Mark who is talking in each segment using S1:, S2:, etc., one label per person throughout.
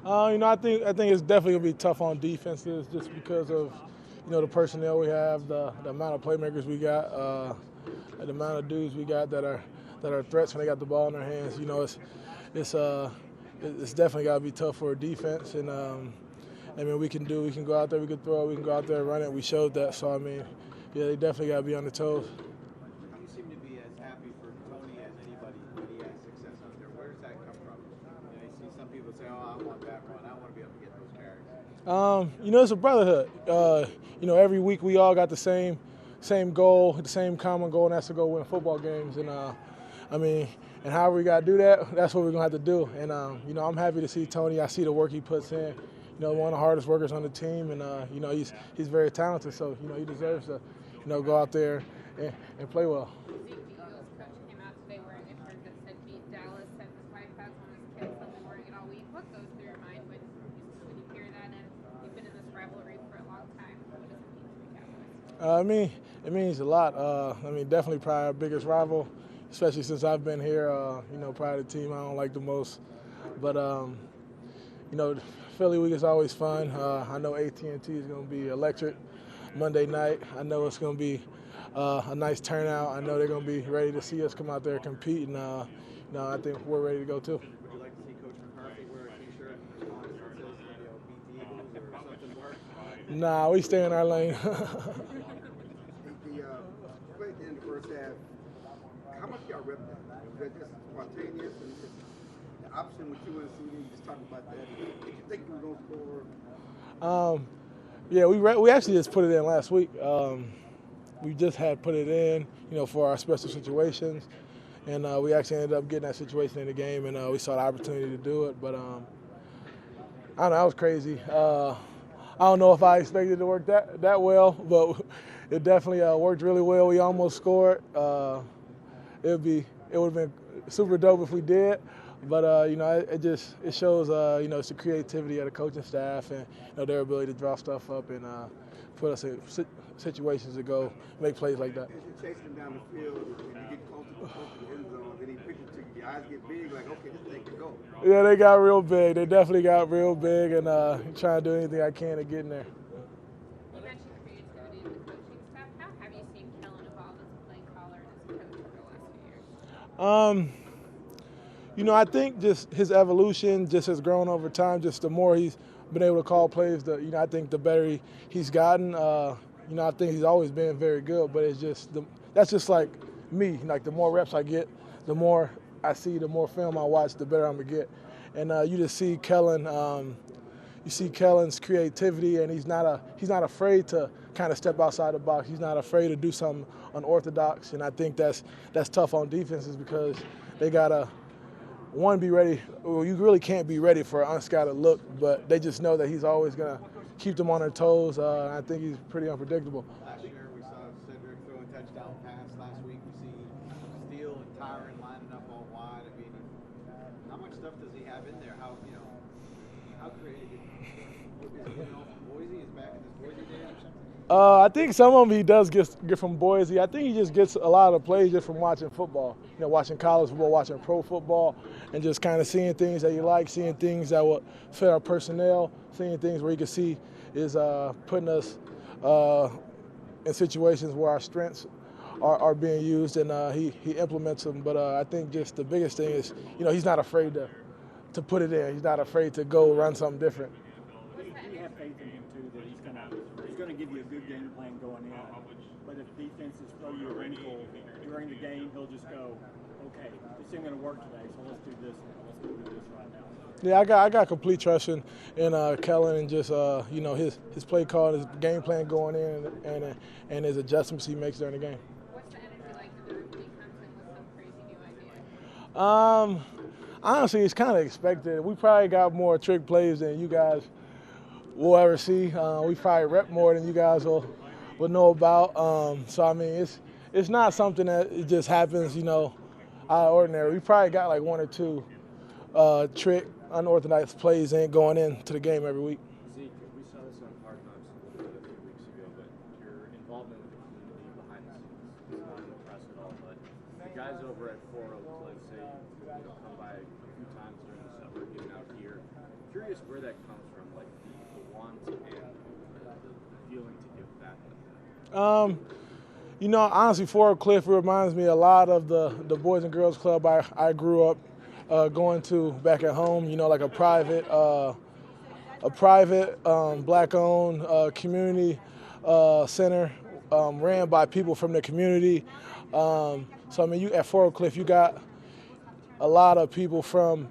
S1: I think it's definitely gonna be tough on defenses just because of the personnel we have, the amount of playmakers we got, the amount of dudes we got that are threats when they got the ball in their hands. It's uh it's definitely got to be tough for a defense, and I mean we can go out there, we can throw, we can go out there and run it. We showed that, so I mean, yeah, they definitely got to be on the toes.
S2: You seem to be as happy for Tony as anybody when he has success out there. Where does that come from? You see some people say, "Oh, I want that run. I want to be able to get those carries."
S1: It's a brotherhood. Every week we all got the same goal, the same common goal, and that's to go win football games. And I mean, and however we got to do that, that's what we're gonna have to do. And I'm happy to see Tony. I see the work he puts in. One of the hardest workers on the team, and he's very talented. So he deserves to go out there and play well.
S3: Ezekiel Elliott's coach came out today wearing a shirt that said "Beat Dallas." Said his wife has one. His kids have been wearing it all week. What goes through your mind when you hear that? And you've been in this rivalry for a long time. What does it mean to the Cowboys?
S1: It means a lot. Definitely probably our biggest rival, especially since I've been here. Probably the team I don't like the most. But Philly week is always fun. I know AT&T is going to be electric Monday night. I know it's going to be a nice turnout. I know they're going to be ready to see us come out there and compete, and I think we're ready to go too.
S2: Would you like to see Coach McCarthy wear a T-shirt that says, "Beat the Eagles" or something more?
S1: Nah, we stay in our lane.
S4: The play at the end of the first half, how much y'all rep that? Was that just spontaneous and just the option with you and CD? You just talking about that. Did you think you were going to score?
S1: Yeah, we actually just put it in last week. We just had put it in, for our special situations, and we actually ended up getting that situation in the game, and we saw the opportunity to do it. But I don't know, that was crazy. I don't know if I expected it to work that well, but it definitely worked really well. We almost scored. It would have been super dope if we did. But it shows it's the creativity of the coaching staff and their ability to draw stuff up and put us in situations to go make plays like that.
S4: As you're chasing down the field and you get close to the end zone, then he pitches to you. Your eyes get big, like, okay, this thing can go.
S1: Yeah, they got real big. They definitely got real big, and trying to do anything I can to get in there.
S3: You mentioned creativity in the coaching staff. How have you seen Kellen evolve as a play caller and as a coach over the last few years?
S1: I think just his evolution just has grown over time. Just the more he's been able to call plays, I think the better he's gotten. I think he's always been very good, but it's just that's just like me. Like the more reps I get, the more I see, the more film I watch, the better I'm gonna get. And you just see Kellen. You see Kellen's creativity, and he's not afraid to kind of step outside the box. He's not afraid to do something unorthodox, and I think that's tough on defenses because they gotta. One, be ready. Well, you really can't be ready for an unscouted look, but they just know that he's always going to keep them on their toes. I think he's pretty unpredictable.
S2: Last year we saw Cedric throw a touchdown pass. Last week we see Steele and Tyron lining up all wide. I mean, how much stuff does he have in there? How creative is he getting off from Boise? Is back in his Boise days or something?
S1: I think some of them he does get from Boise. I think he just gets a lot of plays just from watching football. Watching college football, watching pro football, and just kind of seeing things that you like, seeing things that will fit our personnel, seeing things where you can see is putting us in situations where our strengths are being used, and he implements them. But I think just the biggest thing is, he's not afraid to put it in. He's not afraid to go run something different.
S5: You have faith in him too that he's gonna give you a good game plan going in. But if defenses throw you a wrinkle during the game, he'll just go, okay, this ain't gonna work today, so let's do this now. Let's go do this right now.
S1: Yeah, I got complete trust in Kellen and just his play call, his game plan going in, and his adjustments he makes during the game.
S3: What's the energy like when the rookie comes in with some crazy new idea?
S1: Honestly, it's kind of expected. We probably got more trick plays than you guys will ever see. We probably rep more than you guys will know about. So I mean, it's not something that it just happens, out of ordinary. We probably got like one or two trick, unorthodox plays going into the game every week.
S6: Zeke, we saw this on Hard Knocks a few weeks ago, but your involvement with the community behind the scenes is not impressive at all. But the guys over at 4 Oaks, let's say, come by a few times during the summer, getting out here. curious where that comes from, like the want and the feeling to give back like that.
S1: You know, honestly, Fort Cliff reminds me a lot of the Boys and Girls Club I grew up going to back at home. You know, like a private black-owned community center ran by people from the community. So I mean, you at Fort Cliff, you got a lot of people from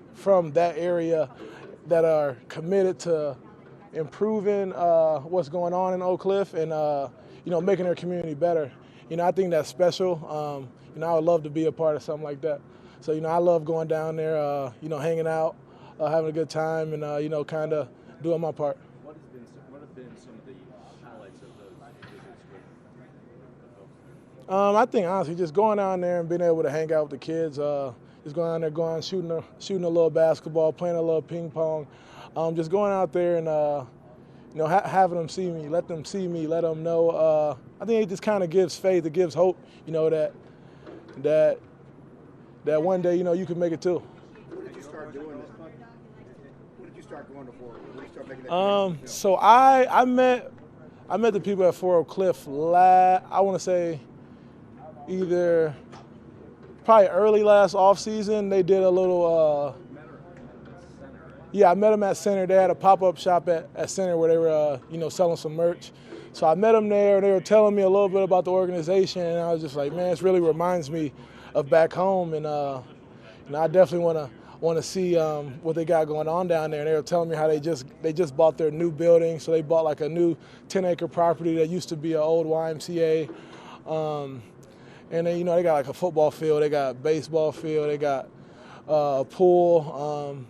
S1: that area that are committed to improving what's going on in Oak Cliff and you know, making their community better. You know, I think that's special. You know, I would love to be a part of something like that. So you know, I love going down there, you know, hanging out, having a good time, and you know, kind of doing my part.
S6: What have been some of the highlights of those visits with the folks?
S1: I think honestly, just going down there and being able to hang out with the kids, just going down there, shooting a little basketball, playing a little ping pong, just going out there and you know, having them see me, let them see me, let them know. I think it just kind of gives faith, it gives hope, you know, that one day, you know, you can make it too.
S4: When did you start doing this? When did you start going to Fort? When did you start making that connection?
S1: So I met the people at Fort Cliff I want to say either probably early last off season. They did a little yeah, I met them at Center. They had a pop-up shop at Center where they were you know, selling some merch. So I met them there, and they were telling me a little bit about the organization, and I was just like, man, this really reminds me of back home, and I definitely want to see what they got going on down there. And they were telling me how they just bought their new building, so they bought like a new 10-acre property that used to be an old YMCA, and then, you know, they got like a football field, they got a baseball field, they got a pool.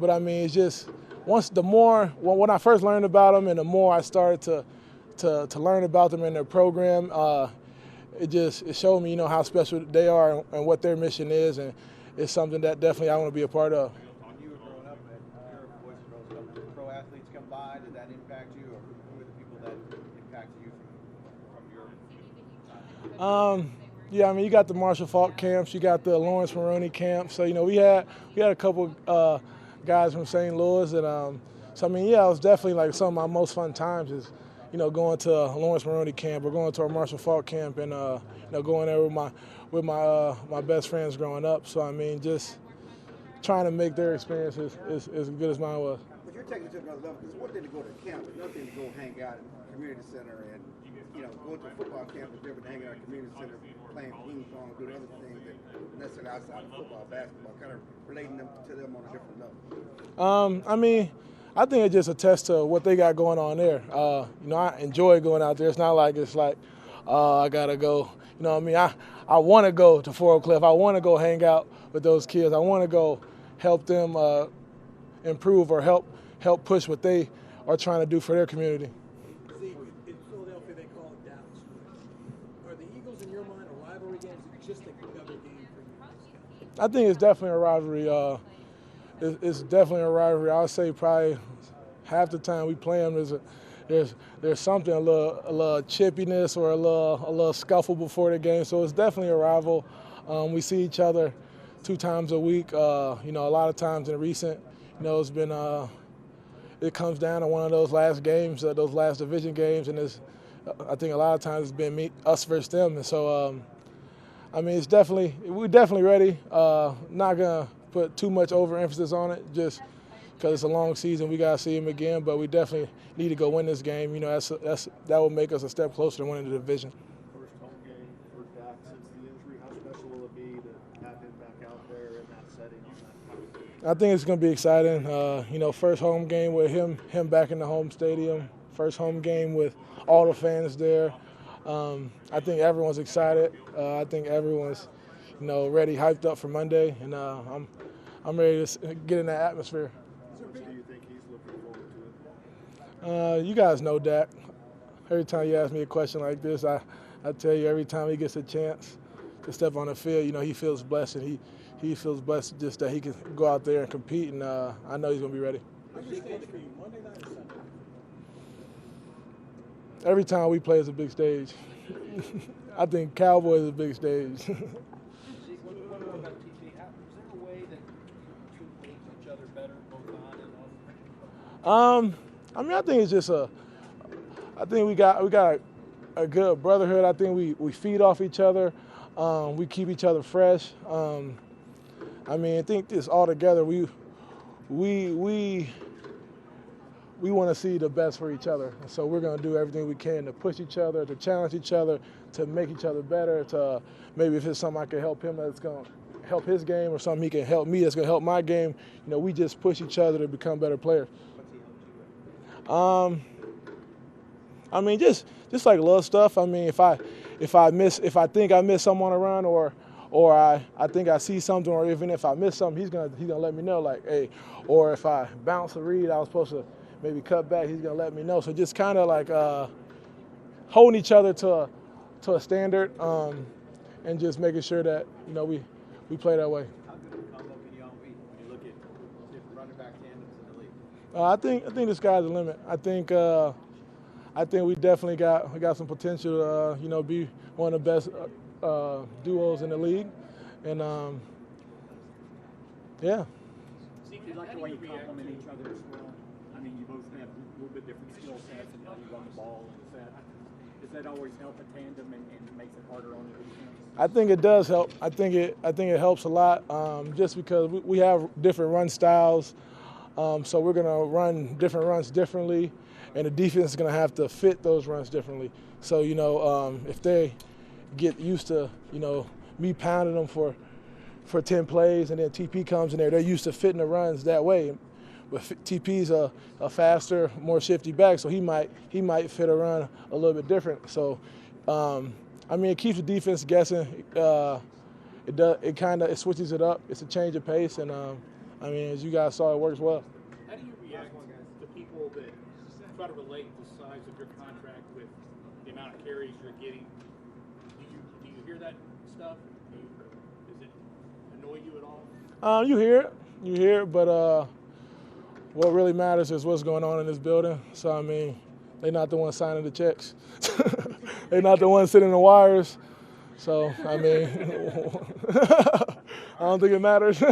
S1: But I mean, it's just when I first learned about them, and the more I started to learn about them and their program, it showed me, you know, how special they are and what their mission is, and it's something that definitely I want to be a part of.
S2: When you were growing up at your Boys and Girls Club, pro athletes come by, did that impact you, or who were the people that impacted you from your time?
S1: Yeah, I mean, you got the Marshall Falk camps, you got the Lawrence Maroney camps. So you know, we had a couple guys from St. Louis, and so I mean, yeah, it was definitely like some of my most fun times is, you know, going to Lawrence Maroney camp or going to our Marshall Falk camp, and you know, going there with my best friends growing up. So I mean, just trying to make their experience as good as mine was.
S4: But you're taking it to another level, because it's one thing to go to camp, it's another thing to go hang out at the community center, and you know, going to a football camp is different than hanging out at a community center, playing ping pong, doing other things that necessarily outside of football, basketball, kind of relating them to them on a different level. I
S1: mean, I think it just attests to what they got going on there. You know, I enjoy going out there. It's not like I gotta go. You know what I mean? I want to go to Fort Cliff. I want to go hang out with those kids. I want to go help them improve or help push what they are trying to do for their community.
S7: Zeke, in Philadelphia, they call it Dallas. Are the Eagles, in your mind, a rivalry game? Is it just another game for you?
S1: I think it's definitely a rivalry. It's definitely a rivalry. I would say probably half the time we play them, there's something, a little chippiness or a little scuffle before the game. So it's definitely a rival. We see each other 2 times a week. You know, a lot of times in recent, you know, it's been it comes down to one of those last games, those last division games, and I think a lot of times it's been us versus them. And so, I mean, we're definitely ready. Not gonna put too much overemphasis on it, just because it's a long season. We gotta see them again, but we definitely need to go win this game. You know, that will make us a step closer to winning the division.
S8: First home game for Dak since the injury. How special will it be to have him back out there in that setting?
S1: I think it's going to be exciting. You know, first home game with him back in the home stadium. First home game with all the fans there. I think everyone's excited. I think everyone's, you know, ready, hyped up for Monday, and I'm ready to get in that atmosphere.
S8: Do you think he's looking forward to it?
S1: You guys know Dak. Every time you ask me a question like this, I tell you every time he gets a chance to step on the field, you know, he feels blessed, and he feels blessed just that he can go out there and compete, and I know he's going to be ready.
S7: Bigger stage for you, Monday night or Sunday?
S1: Every time we play is a big stage. I think Cowboys is a big stage.
S9: Zeke, what about TJ? Is there a way that you two make each other better, both on and off?
S1: I mean, I think it's just I think we got a good brotherhood. I think we feed off each other. We keep each other fresh. I mean, I think this all together, we want to see the best for each other. And so we're going to do everything we can to push each other, to challenge each other, to make each other better, to maybe if it's something I can help him that's going to help his game or something he can help me that's going to help my game, you know, we just push each other to become better players. I mean, just like little stuff. I mean, if I think I miss someone on a run or I think I see something, or even if I miss something, he's gonna let me know, like, hey, or if I bounce a read I was supposed to maybe cut back, he's gonna let me know. So just kind of like holding each other to a standard, and just making sure that, you know, we play that way.
S2: How good of a combo can you all be when you look at different running back tandems in the league?
S1: I think the sky's the limit. I think we definitely got some potential to you know, be one of the best duos in the league, and yeah.
S5: You like the way you complement each other as well. I mean, you both have a little bit different skill sets and how you run the ball. And does that always help a tandem and makes it harder on the defense?
S1: I think it does help. I think it helps a lot, just because we have different run styles. So we're gonna run different runs differently, and the defense is gonna have to fit those runs differently. So, you know, if they get used to, you know, me pounding them for 10 plays, and then TP comes in there, they're used to fitting the runs that way. But TP's a faster, more shifty back, so he might fit a run a little bit different. So, I mean, it keeps the defense guessing. It switches it up. It's a change of pace, and I mean, as you guys saw, it works well.
S10: How do you react to people that try to relate the size of your contract with the amount of carries you're getting? Do you hear that stuff? Does it annoy you at all?
S1: You hear it, but what really matters is what's going on in this building. So, I mean, they're not the ones signing the checks. They're not the ones sitting the wires. So, I mean, I don't think it matters.